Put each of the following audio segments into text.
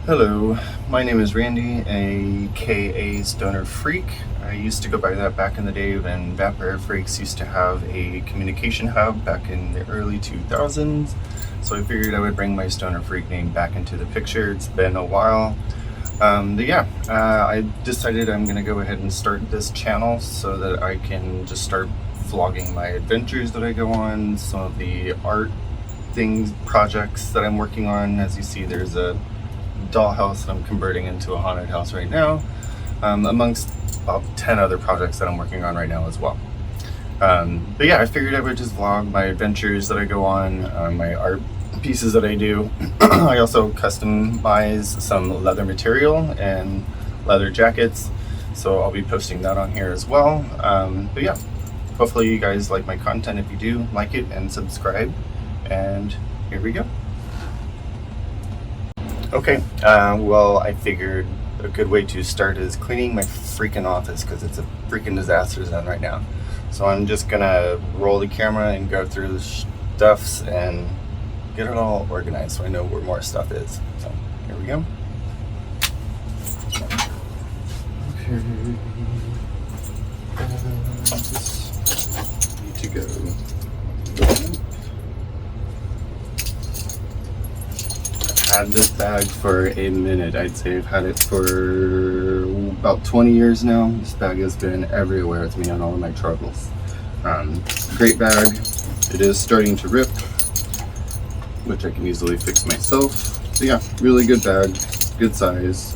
Hello, my name is Randy, aka Stoner Freak. I used to go by that back in the day when Vampire Freaks used to have a communication hub back in the early 2000s. So I figured I would bring my Stoner Freak name back into the picture. It's been a while. I decided I'm going to go ahead and start this channel so that I can just start vlogging my adventures that I go on, some of the art things, projects that I'm working on. As you see, there's a dollhouse that I'm converting into a haunted house right now, amongst about 10 other projects that I'm working on right now as well. I figured I would just vlog my adventures that I go on, my art pieces that I do. I also customize some leather material and leather jackets, so I'll be posting that on here as well. Hopefully you guys like my content. If you do, like it and subscribe, and here we go. Okay, I figured a good way to start is cleaning my freaking office because it's a freaking disaster zone right now. So I'm just gonna roll the camera and go through the stuffs and get it all organized so I know where more stuff is. So here we go. Okay. Just need to go. Had this bag for a minute. I'd say I've had it for about 20 years now. This bag has been everywhere with me on all of my travels. Great bag. It is starting to rip, which I can easily fix myself. So yeah, really good bag, good size.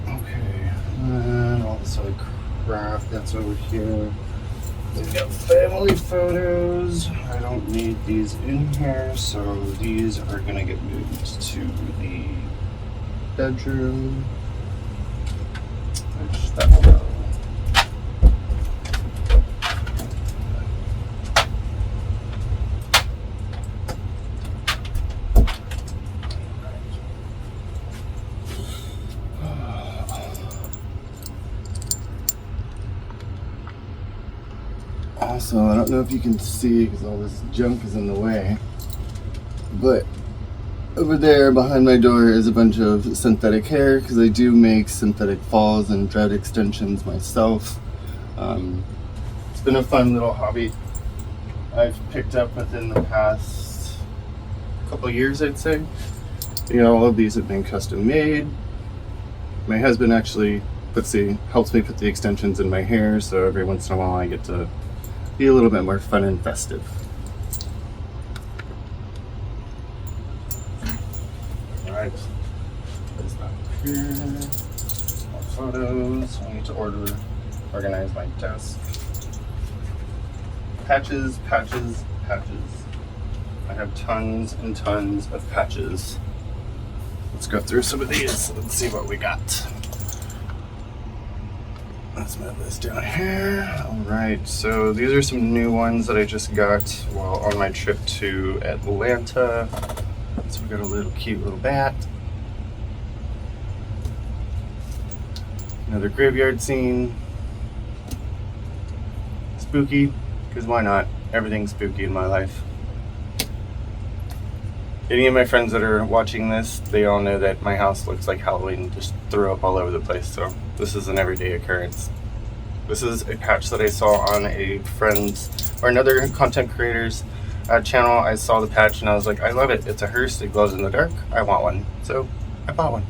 Okay, and all this other crap that's over here. We've got family photos. I don't need these in here, so these are gonna get moved to the bedroom. Which that will go. Also, I don't know if you can see because all this junk is in the way, but over there behind my door is a bunch of synthetic hair because I do make synthetic falls and dread extensions myself. It's been a fun little hobby I've picked up within the past couple of years, I'd say. All of these have been custom made. My husband actually helps me put the extensions in my hair, so every once in a while I get to be a little bit more fun and festive. Alright, there's that here. More photos. I need to organize my desk. Patches. I have tons and tons of patches. Let's go through some of these. Let's see what we got. Let's move this down here. Alright, so these are some new ones that I just got while on my trip to Atlanta. So we got a cute little bat. Another graveyard scene. Spooky, because why not? Everything's spooky in my life. Any of my friends that are watching this, they all know that my house looks like Halloween, just threw up all over the place, so this is an everyday occurrence. This is a patch that I saw on a friend's, or another content creator's channel. I saw the patch and I was like, I love it. It's a hearse, it glows in the dark. I want one. So I bought one.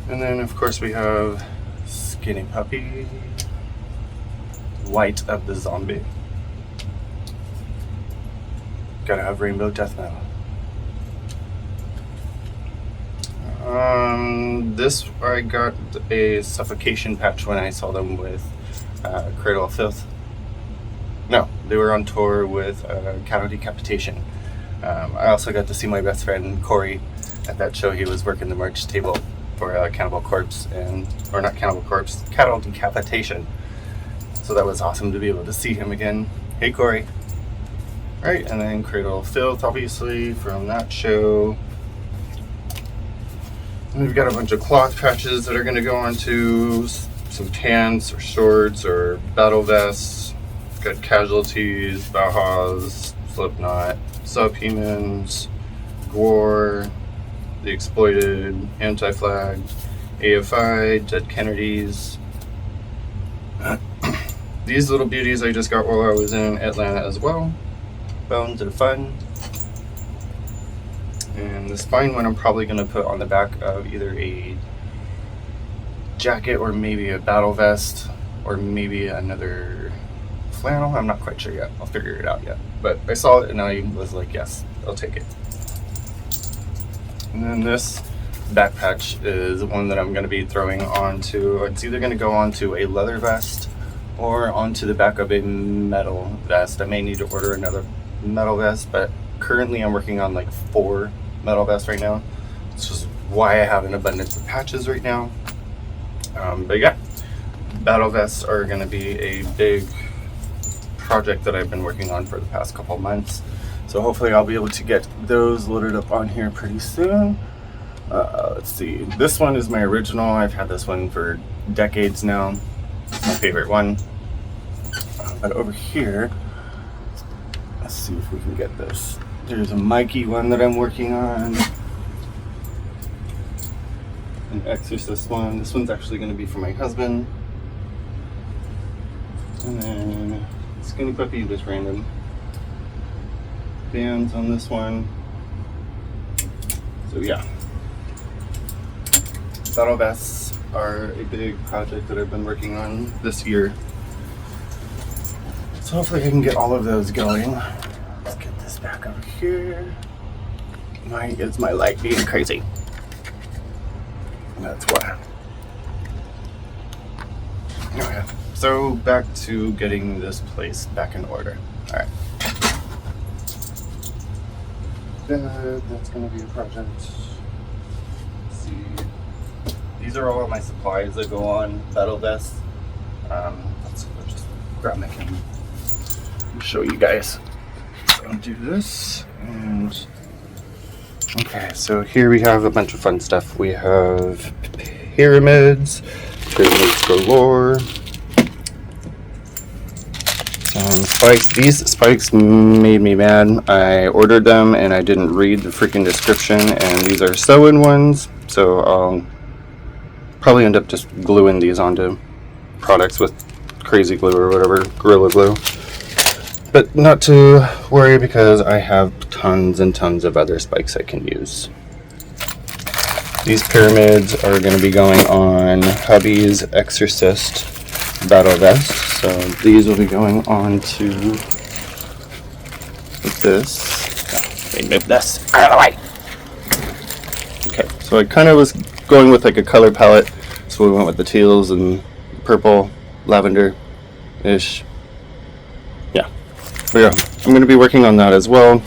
And then of course we have Skinny Puppy, White of the Zombie. Gotta have rainbow death metal. This I got a suffocation patch when I saw them with Cradle of Filth. No, they were on tour with Cattle Decapitation. I also got to see my best friend Corey at that show. He was working the merch table for Cannibal Corpse, or not Cannibal Corpse, Cattle Decapitation. So that was awesome to be able to see him again. Hey Corey. Right, and then Cradle of Filth, obviously, from that show. And we've got a bunch of cloth patches that are going to go onto some pants or shorts or battle vests. Got Casualties, Bauhaus, Slipknot, Subhumans, Gore, The Exploited, Anti-Flag, AFI, Dead Kennedys. These little beauties I just got while I was in Atlanta as well. Bones are fun. And the spine one I'm probably going to put on the back of either a jacket or maybe a battle vest or maybe another flannel. I'm not quite sure yet. I'll figure it out yet. But I saw it and I was like, yes, I'll take it. And then this back patch is one that I'm going to be throwing onto. It's either going to go onto a leather vest or onto the back of a metal vest. I may need to order another metal vest, but currently I'm working on like 4 metal vests right now. This is why I have an abundance of patches right now. But yeah, battle vests are going to be a big project that I've been working on for the past couple months. So hopefully I'll be able to get those loaded up on here pretty soon. Let's see. This one is my original. I've had this one for decades now. It's my favorite one. But over here, let's see if we can get this. There's a Mikey one that I'm working on. An Exorcist one. This one's actually going to be for my husband. And then Skinny Puppy, just random bands on this one. So yeah. Battle vests are a big project that I've been working on this year. So hopefully I can get all of those going. Let's get this back over here. Why is my light being crazy? That's why. Okay, so back to getting this place back in order. All right. That's gonna be a project. Let's see. These are all of my supplies that go on battle vests. Let's just grab my camera and show you guys. So I'll do this and okay, so here we have a bunch of fun stuff. We have pyramids galore. Spikes. These spikes made me mad. I ordered them and I didn't read the freaking description, and these are sew-in ones, so I'll probably end up just gluing these onto products with crazy glue or whatever, Gorilla Glue. But not to worry because I have tons and tons of other spikes I can use. These pyramids are going to be going on hubby's Exorcist battle vest. So these will be going on to this. Let me move this out of the way. Okay, so I kind of was going with like a color palette. So we went with the teals and purple, lavender-ish. Yeah. But yeah, I'm going to be working on that as well.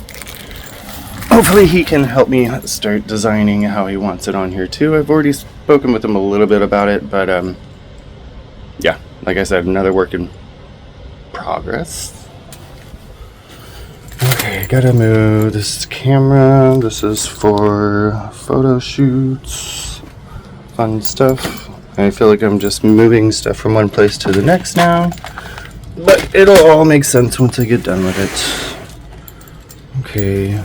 Hopefully he can help me start designing how he wants it on here too. I've already spoken with him a little bit about it, but yeah, like I said, another work in progress. Okay, gotta move this camera. This is for photo shoots, fun stuff. I feel like I'm just moving stuff from one place to the next now, but it'll all make sense once I get done with it. Okay.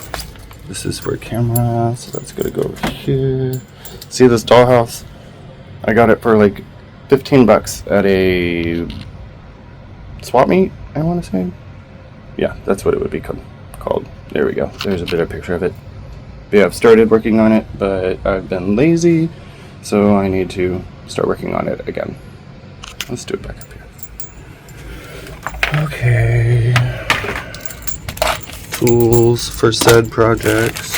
This is for a camera, so that's gonna go over here. See this dollhouse? I got it for like 15 bucks at a swap meet, I want to say. Yeah, that's what it would be called. There we go. There's a better picture of it. But yeah, I've started working on it, but I've been lazy, so I need to start working on it again. Let's do it back up here. Okay. Tools for said projects.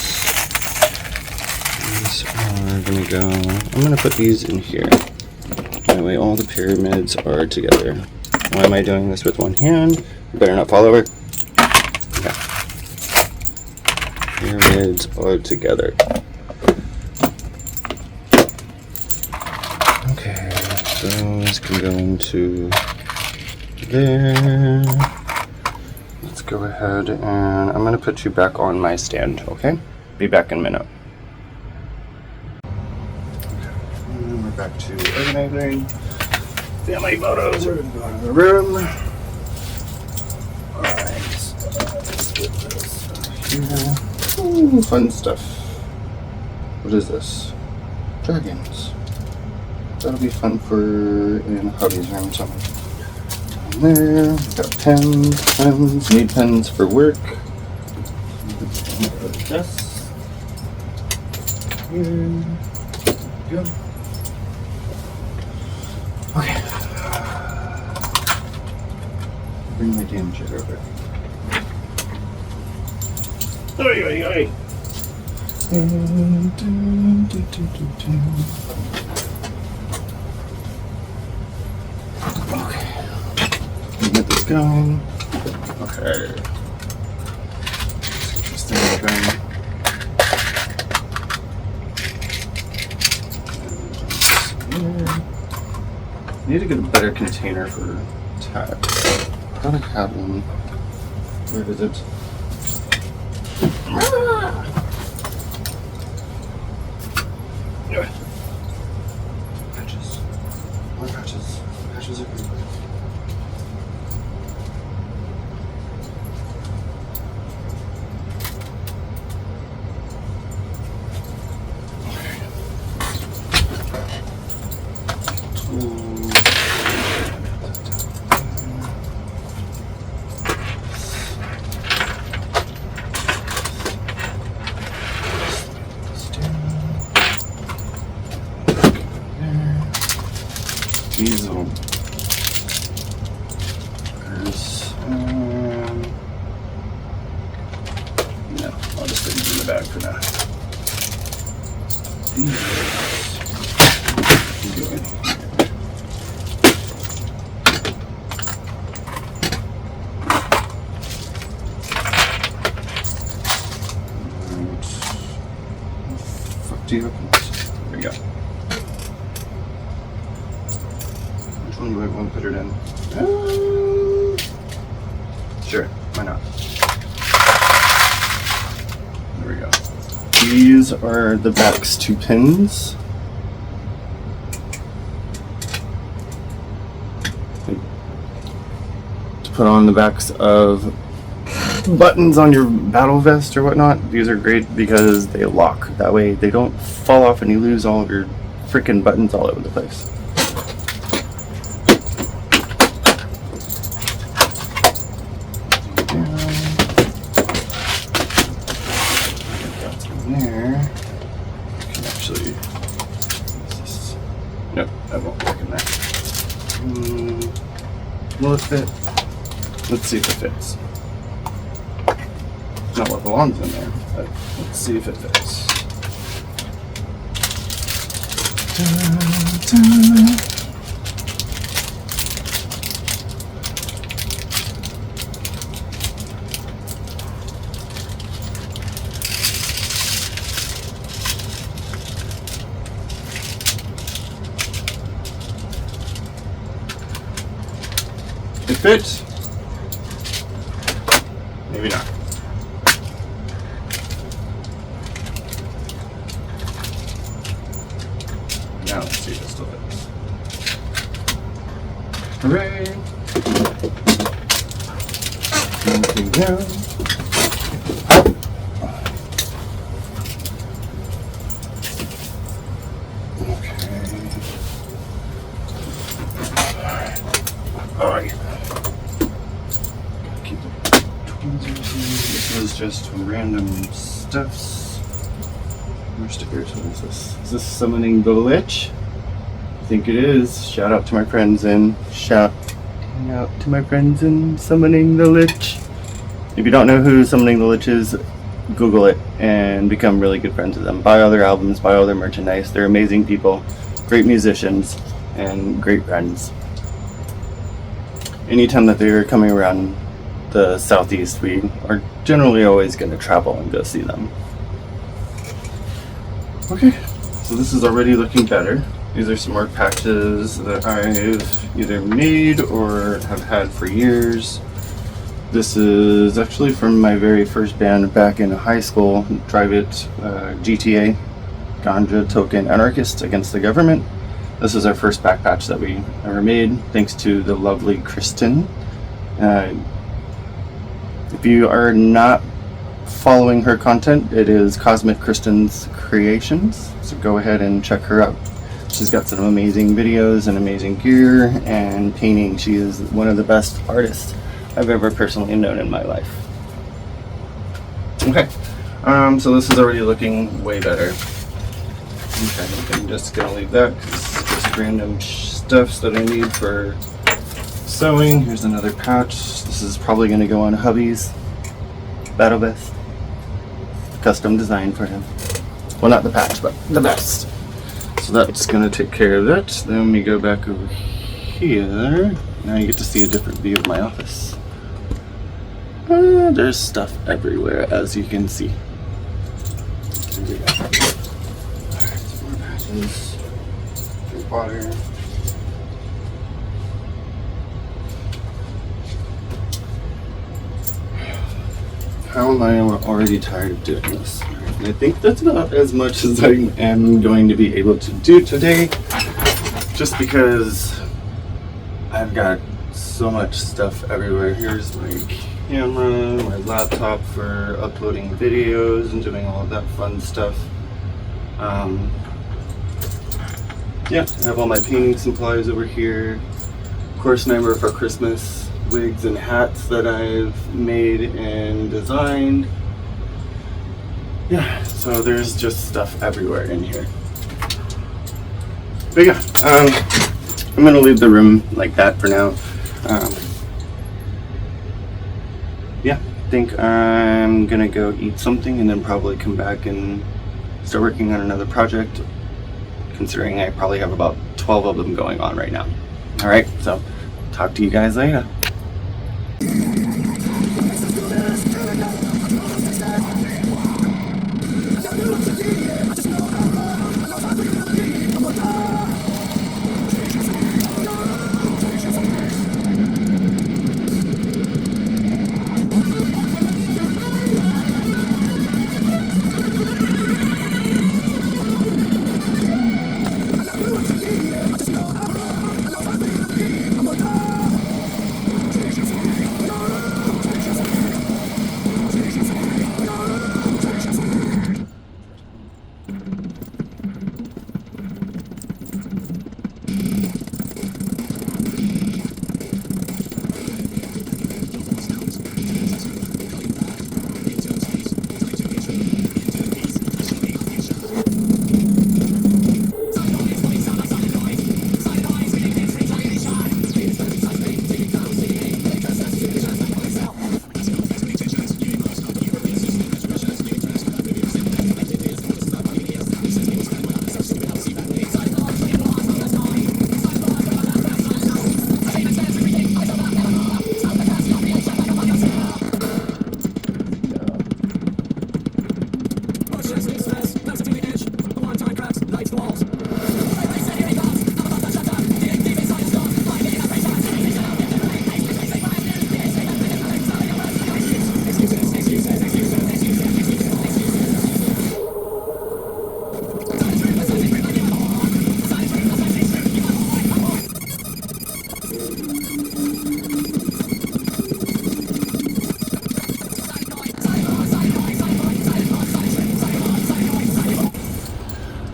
These are gonna go. I'm gonna put these in here. That way, all the pyramids are together. Why am I doing this with one hand? You better not fall over. Okay. Pyramids are together. Okay, those can go into there. Go ahead and I'm going to put you back on my stand, okay? Be back in a minute. Okay, and we're back to organizing. Family photos are going to go in the room. Alright, so let's get this Yeah. Ooh, fun stuff. What is this? Dragons. That'll be fun for in a hobbies room somewhere. And there, we've got pens. Need pens for work. This. Here. Go. Okay. Bring my damn shit over. Oi, oi, oi. Okay. Get this going. Okay. Let's get this thing going. I need to get a better container for tags. I thought I had one. Where is it? Patches. More patches. Patches everywhere. Diesel. There's, no, I'll just put these in the bag for now. These. Fuck do you open this? There we go. Which one do I want to put it in? Sure, why not? There we go. These are the backs to pins. To put on the backs of buttons on your battle vest or whatnot. These are great because they lock. That way they don't fall off and you lose all of your freaking buttons all over the place. There. I can actually. Nope, that won't work in there. Will it fit? Let's see if it fits. Not what belongs in there, but let's see if it fits. It fits. Maybe not. Now let's see if it still fits. Hooray! Anything down? Okay. Keep the tweezers in. This is just random stuffs. More stickers. What is this? Is this Summoning the Lich? I think it is. Shout out to my friends in Summoning the Lich. If you don't know who Summoning the Lich is, Google it and become really good friends with them. Buy all their albums, buy all their merchandise. They're amazing people, great musicians, and great friends. Anytime that they're coming around the southeast, we are generally always going to travel and go see them. Okay, so this is already looking better. These are some more patches that I've either made or have had for years. This is actually from my very first band back in high school, Drive It, GTA, Ganja Token Anarchist Against the Government. This is our first back patch that we ever made, thanks to the lovely Kristen. If you are not following her content. It is Cosmic Kristen's Creations, so go ahead and check her out. She's got some amazing videos and amazing gear and painting. She is one of the best artists I've ever personally known in my life. Okay, so this is already looking way better. Okay, I'm just gonna leave that because just random stuffs that I need for sewing. Here's another patch. This is probably gonna go on hubby's Battle Vest. Custom design for him. Well, not the patch, but the vest. So that's gonna take care of that. Then we go back over here. Now you get to see a different view of my office. There's stuff everywhere, as you can see. Here we go. Alright, some more patches. Drink water. How am I already tired of doing this? And I think that's about as much as I am going to be able to do today, just because I've got so much stuff everywhere. Here's my camera, my laptop for uploading videos and doing all of that fun stuff. Yeah, I have all my painting supplies over here. Of course, Nightmare Before Christmas wigs and hats that I've made and designed. Yeah, so there's just stuff everywhere in here. But yeah, I'm gonna leave the room like that for now. Yeah, I think I'm gonna go eat something and then probably come back and start working on another project, considering I probably have about 12 of them going on right now. All right, so talk to you guys later.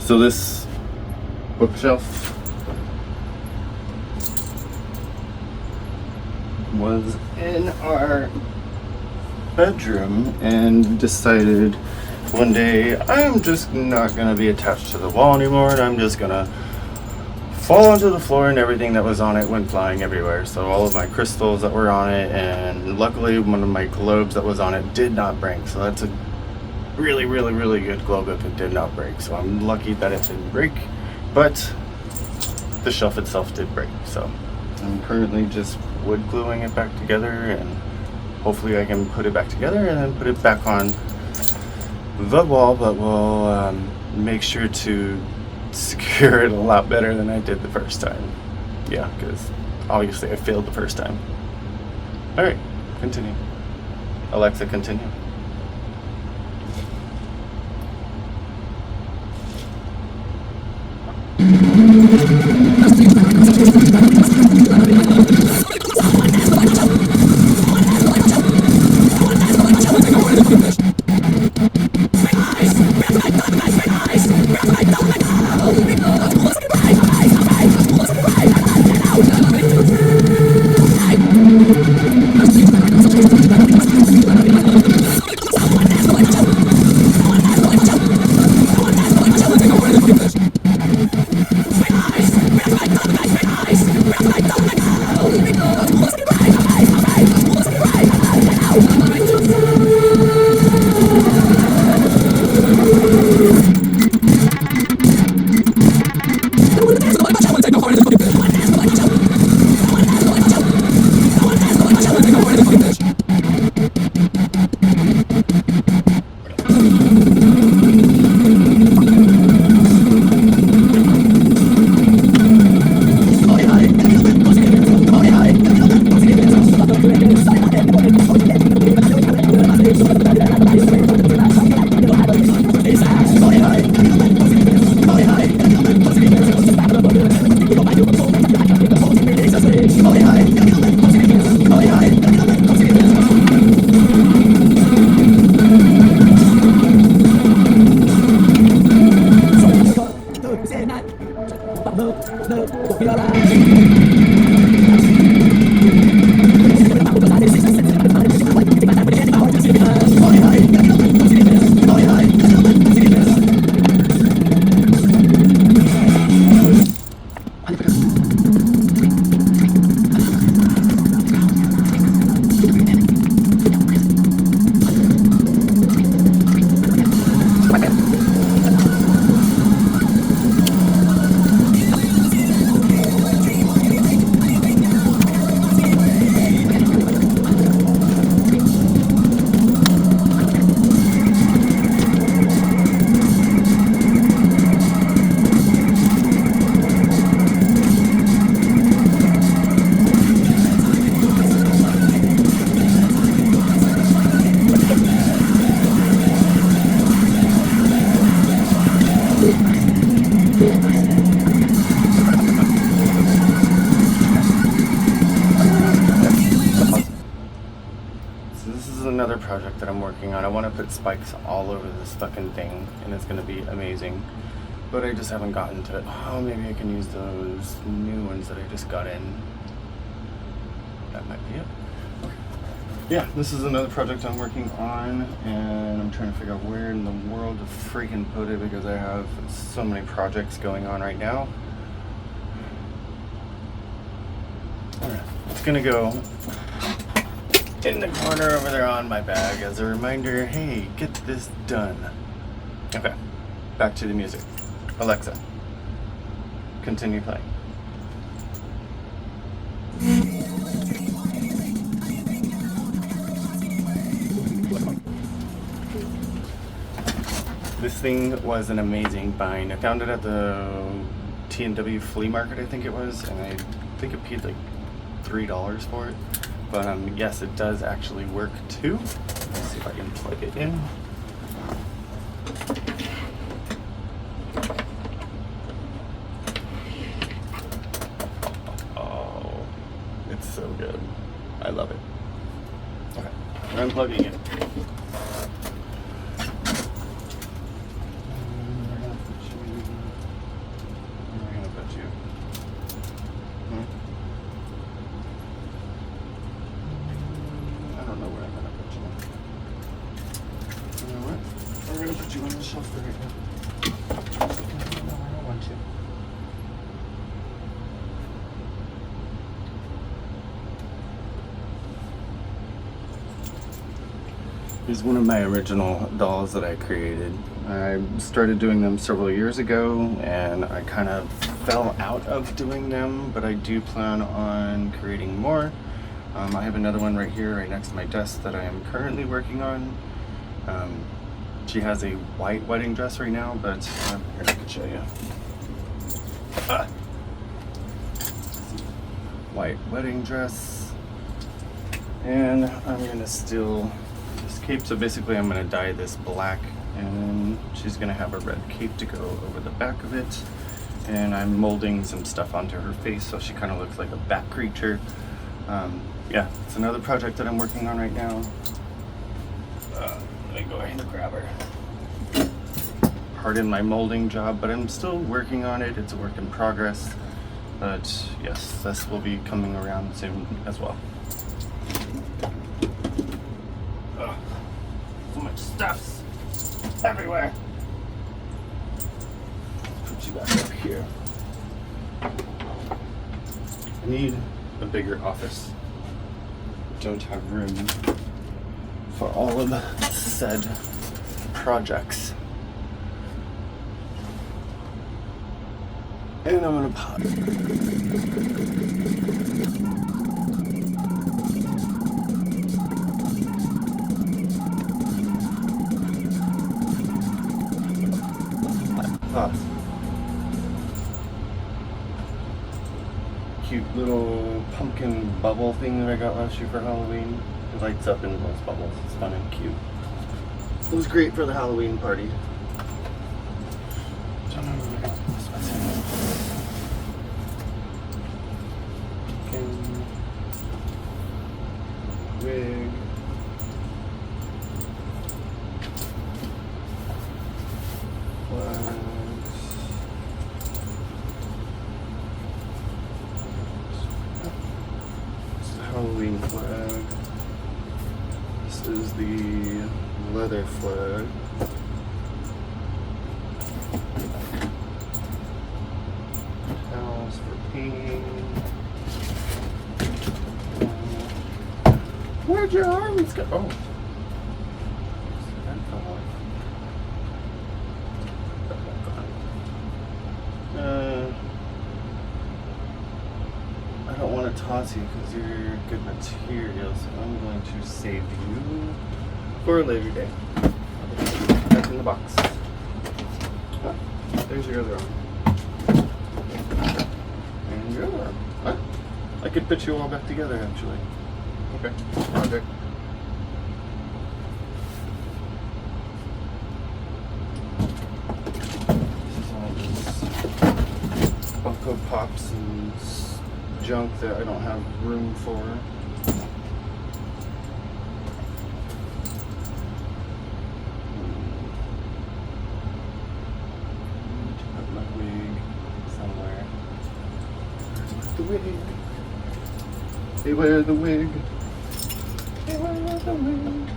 So this bookshelf was in our bedroom and decided one day I'm just not going to be attached to the wall anymore, and I'm just going to fall onto the floor, and everything that was on it went flying everywhere. So all of my crystals that were on it, and luckily one of my globes that was on it did not break. So that's a really good globe if it did not break. So I'm lucky that it didn't break, but the shelf itself did break. So I'm currently just wood gluing it back together, and hopefully I can put it back together and then put it back on the wall, but we'll make sure to secure it a lot better than I did the first time. Yeah, because obviously I failed the first time. All right, continue. Alexa, continue. project that I'm working on. I want to put spikes all over this fucking thing, and it's going to be amazing. But I just haven't gotten to it. Oh, maybe I can use those new ones that I just got in. That might be it. Okay. Yeah, this is another project I'm working on, and I'm trying to figure out where in the world to freaking put it because I have so many projects going on right now. Alright, it's gonna go in the corner over there on my bag as a reminder, hey, get this done. Okay, back to the music. Alexa, continue playing. This thing was an amazing find. I found it at the T&W flea market, I think it was, and I think it paid like $3 for it. But yes, it does actually work too. Let's see if I can plug it in. Oh, it's so good. I love it. Okay, I'm unplugging it. Here's one of my original dolls that I created. I started doing them several years ago and I kind of fell out of doing them, but I do plan on creating more. I have another one right here, right next to my desk that I am currently working on. She has a white wedding dress right now, but here I can show you. White wedding dress. And I'm gonna still this cape, so basically I'm gonna dye this black and she's gonna have a red cape to go over the back of it. And I'm molding some stuff onto her face so she kind of looks like a bat creature. Yeah, it's another project that I'm working on right now. Let me go ahead and grab her. Pardon my molding job, but I'm still working on it. It's a work in progress. But yes, this will be coming around soon as well. Ugh, so much stuff everywhere. Put you back up here. I need a bigger office. Don't have room for all of said projects. And I'm gonna pause. Pause. Cute little pumpkin bubble thing that I got last year for Halloween. It lights up into those bubbles. It's fun and cute. It was great for the Halloween party. Wig. Flags. It's the Halloween flag. This is the leather flag. Towels for painting. Where'd your arms go? Oh. That fell off. I don't want to toss you because you're good material, so I'm going to save you for a later day. Back in the box. Oh, there's your other arm. And your other arm. Huh? I could put you all back together actually. Okay, project. This is all this Funko Pops and junk that I don't have room for. wig. Beware the wig. Beware the wig.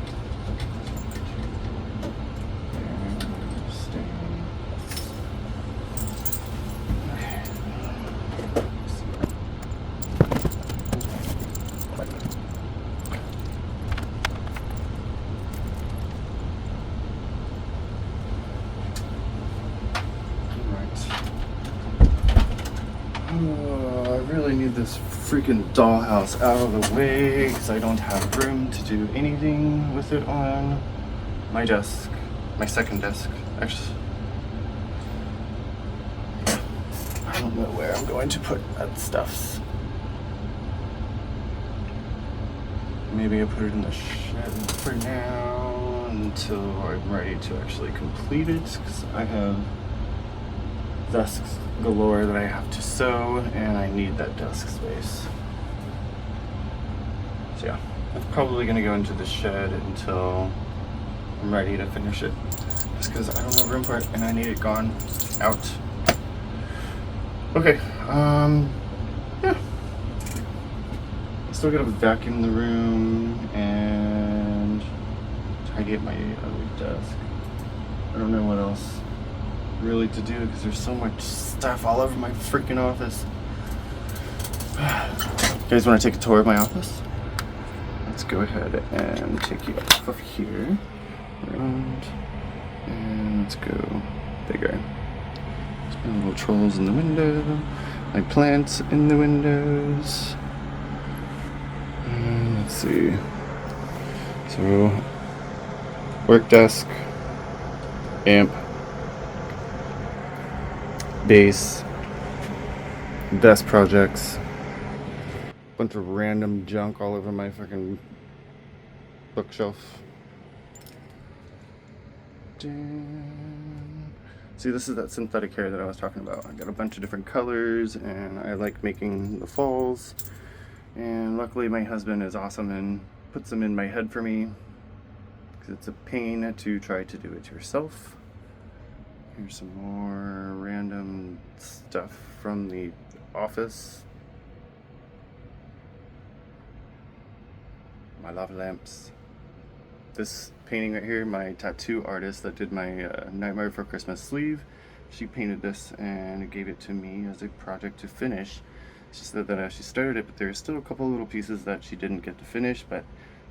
Oh, I really need this freaking dollhouse out of the way because I don't have room to do anything with it on my desk, my second desk. Actually, I don't know where I'm going to put that stuff. Maybe I put it in the shed for now until I'm ready to actually complete it because I have desks galore that I have to sew and I need that desk space. So yeah, it's probably gonna go into the shed until I'm ready to finish it. Just because I don't have room for it and I need it gone out. Okay, yeah. Still gotta vacuum the room and tidy up my other desk. I don't know what else really to do because there's so much stuff all over my freaking office. You guys want to take a tour of my office? Let's go ahead and take you off of here. Around. And let's go bigger. There's my little trolls in the window. My plants in the windows. And let's see. So, work desk, amp, bass, desk projects, bunch of random junk all over my freaking bookshelf. See, this is that synthetic hair that I was talking about. I got a bunch of different colors and I like making the falls. And luckily my husband is awesome and puts them in my head for me because it's a pain to try to do it yourself. Here's some more random stuff from the office. My lava lamps. This painting right here, my tattoo artist that did my Nightmare Before Christmas sleeve, she painted this and gave it to me as a project to finish. She said that she started it, but there's still a couple little pieces that she didn't get to finish, but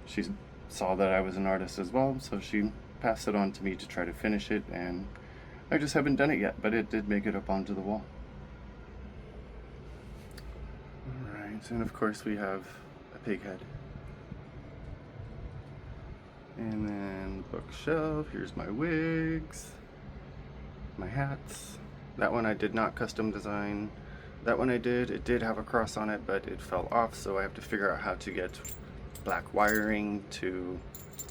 she saw that I was an artist as well, so she passed it on to me to try to finish it, and I just haven't done it yet, but it did make it up onto the wall. Alright, and of course we have a pig head. And then bookshelf, here's my wigs, my hats. That one I did not custom design. That one I did, it did have a cross on it, but it fell off, so I have to figure out how to get black wiring to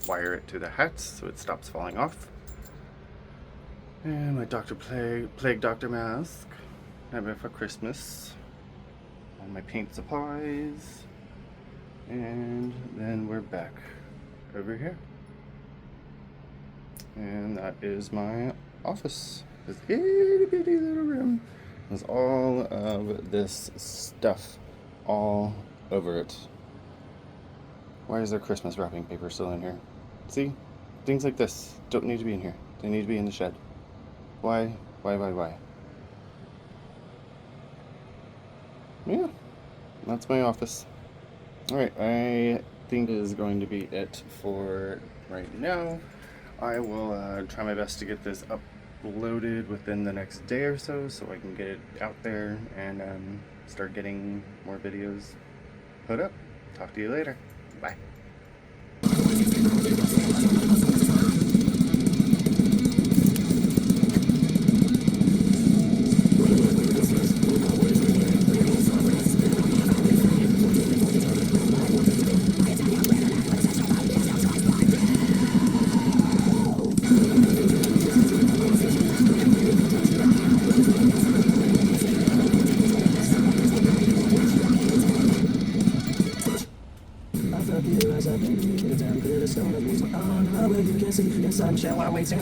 wire it to the hats so it stops falling off. And my Dr. Plague Doctor mask, Nightmare for Christmas. And my paint supplies. And then we're back over here. And that is my office. This itty bitty little room. There's all of this stuff all over it. Why is there Christmas wrapping paper still in here? See? Things like this don't need to be in here. They need to be in the shed. Why? Yeah, that's my office. Alright, I think is going to be it for right now. I will try my best to get this uploaded within the next day or so I can get it out there and start getting more videos put up. Talk to you later. Bye. Sunshine while waiting.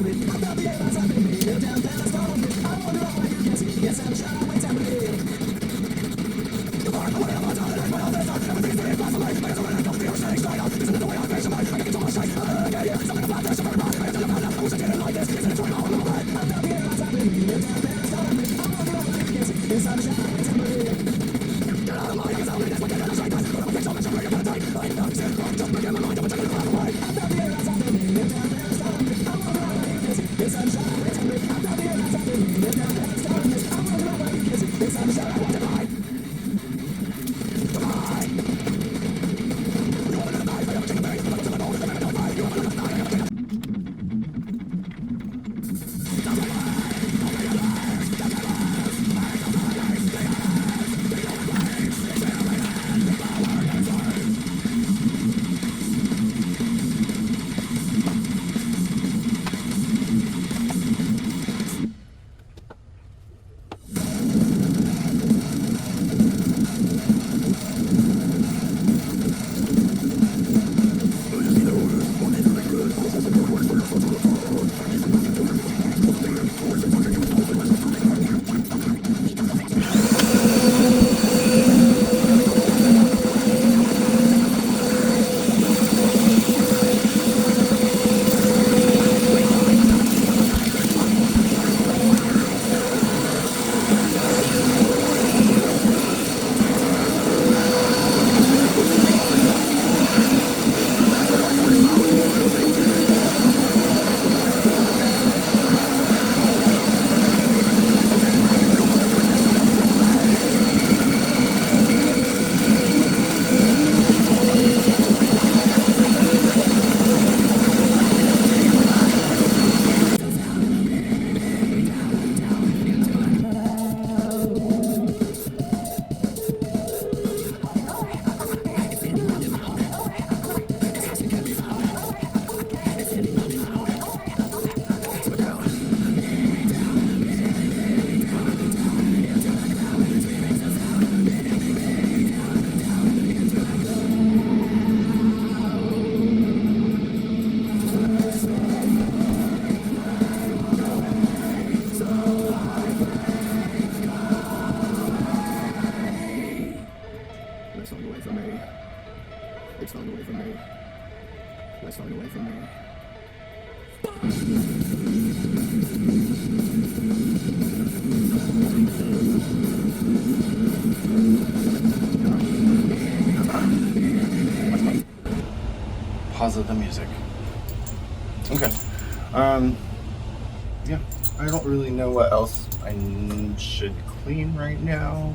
Let's run away from me. It's run away from me. Let's run away from me. Pause of the music. Okay. Yeah, I don't really know what else I should clean right now.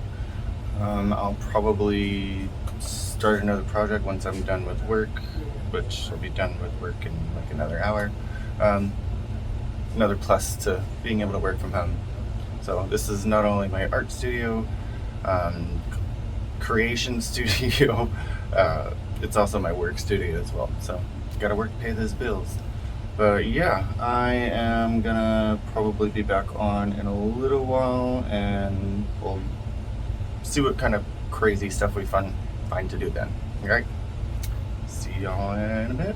I'll probably start another project once I'm done with work, which I'll be done with work in like another hour. Another plus to being able to work from home. So this is not only my art studio, creation studio, it's also my work studio as well. So gotta work to pay those bills. But yeah, I am gonna probably be back on in a little while, and we'll see what kind of crazy stuff we find to do then. Alright? See y'all in a bit.